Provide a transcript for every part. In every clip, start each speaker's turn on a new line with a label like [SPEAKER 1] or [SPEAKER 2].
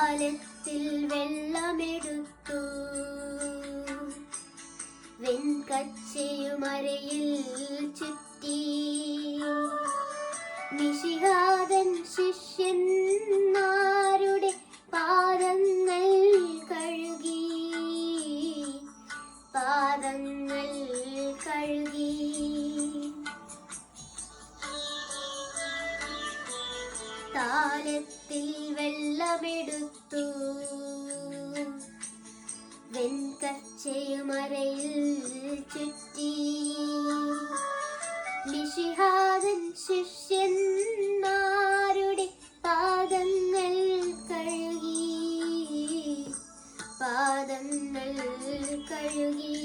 [SPEAKER 1] താലത്തിൽ വെള്ളമെടുത്തു വെൺകച്ചയുമരയിൽ ചുറ്റി മിശിഹാതൻ ശിഷ്യന്മാരുടെ പാദങ്ങൾ കഴുകി പാദങ്ങൾ കഴുകി. താലത്തിൽ വെള്ളമെടുത്തു വെൺകച്ചയുമരയിൽ ചുറ്റി മിശിഹാതൻ ശിഷ്യന്മാരുടെ പാദങ്ങൾ കഴുകി പാദങ്ങൾ കഴുകി.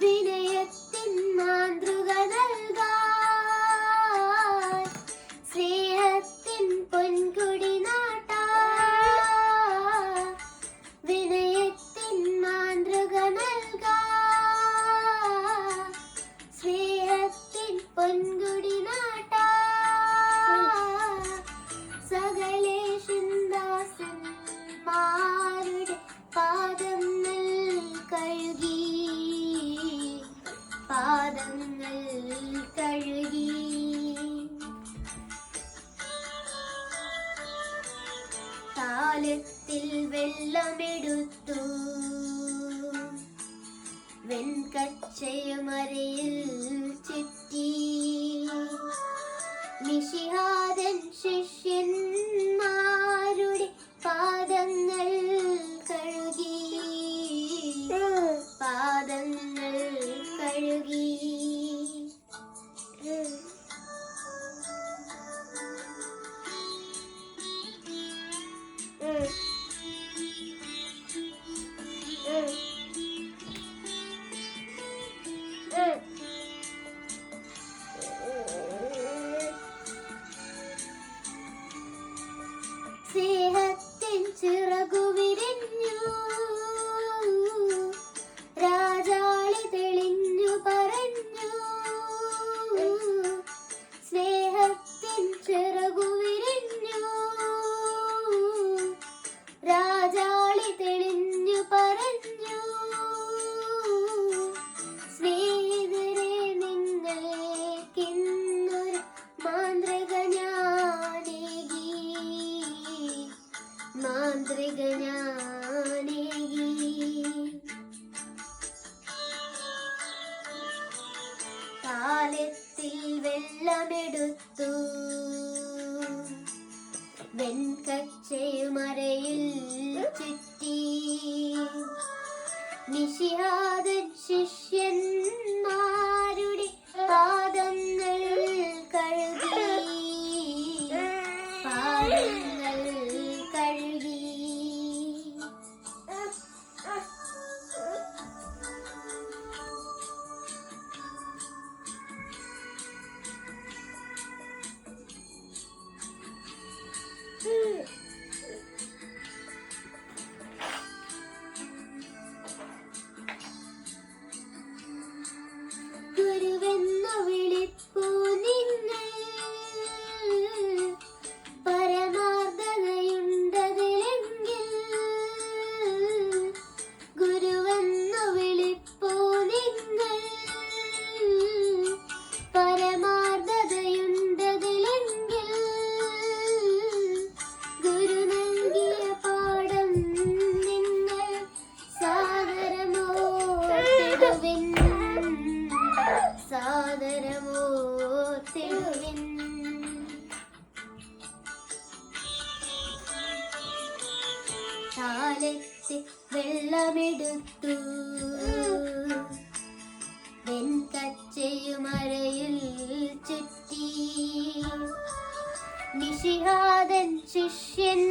[SPEAKER 1] വിനയത്തിൻ മാതൃക നൽകാൻ സ്നേഹത്തിൻ പൊൻകുടി നാട്ടാൻ. വിനയത്തിൻ മാതൃക നൽകാൻ സ്നേഹത്തിൻ പൊൻകുടി നാട്ടാൻ. സകലേശൻ ദാസന്മാരുടെ പാദങ്ങൾ കഴുകി പാദങ്ങൾ കഴുകി. താലത്തിൽ വെള്ളമെടുത്തു വെൺകച്ചയുമരയിൽ ചുറ്റി മിശിഹാതൻ ശിഷ്യന്മാരുടെ പാദങ്ങൾ കഴുകി പാദങ്ങൾ കഴുകി. സ്നേഹത്തിൻ ചിറകു വിരിഞ്ഞു രാജാളി തെളിഞ്ഞു പറഞ്ഞു. സ്നേഹത്തിൻ ചിറകു വിരിഞ്ഞു രാജാളി തെളിഞ്ഞു പറഞ്ഞു. സ്നേഹിതരെ നിങ്ങൾക്കിന്നൊരു മാന്ത്രിക ഞാനേകി മാന്ത്രിക ഞാനേകി. താലത്തിൽ വെള്ളമെടുത്തു വെൺകച്ചയുമരയിൽ ചുറ്റി മിശിഹാതൻ ശിഷ്യന്മാരുടെ പാദങ്ങൾ കഴുകി പാദങ്ങൾ കഴുകി. ഗുരുവെന്നു വിളിപ്പൂ നിങ്ങൾ പരമാർത്ഥതയുണ്ടതിലെങ്കിൽ. ഗുരുവെന്നു വിളിപ്പൂ നിങ്ങൾ പരമാർത്ഥതയുണ്ടതിലെങ്കിൽ. ഗുരു നൽകിയ പാഠം നിങ്ങൾ സാദരമോർത്തിടുവിൻ സാദരമോർത്തിടുവിൻ. താലത്തിൽ വെള്ളമെടുത്തു വെൺകച്ചയുമരയിൽ ചുറ്റി മിശിഹാതൻ ശിഷ്യൻ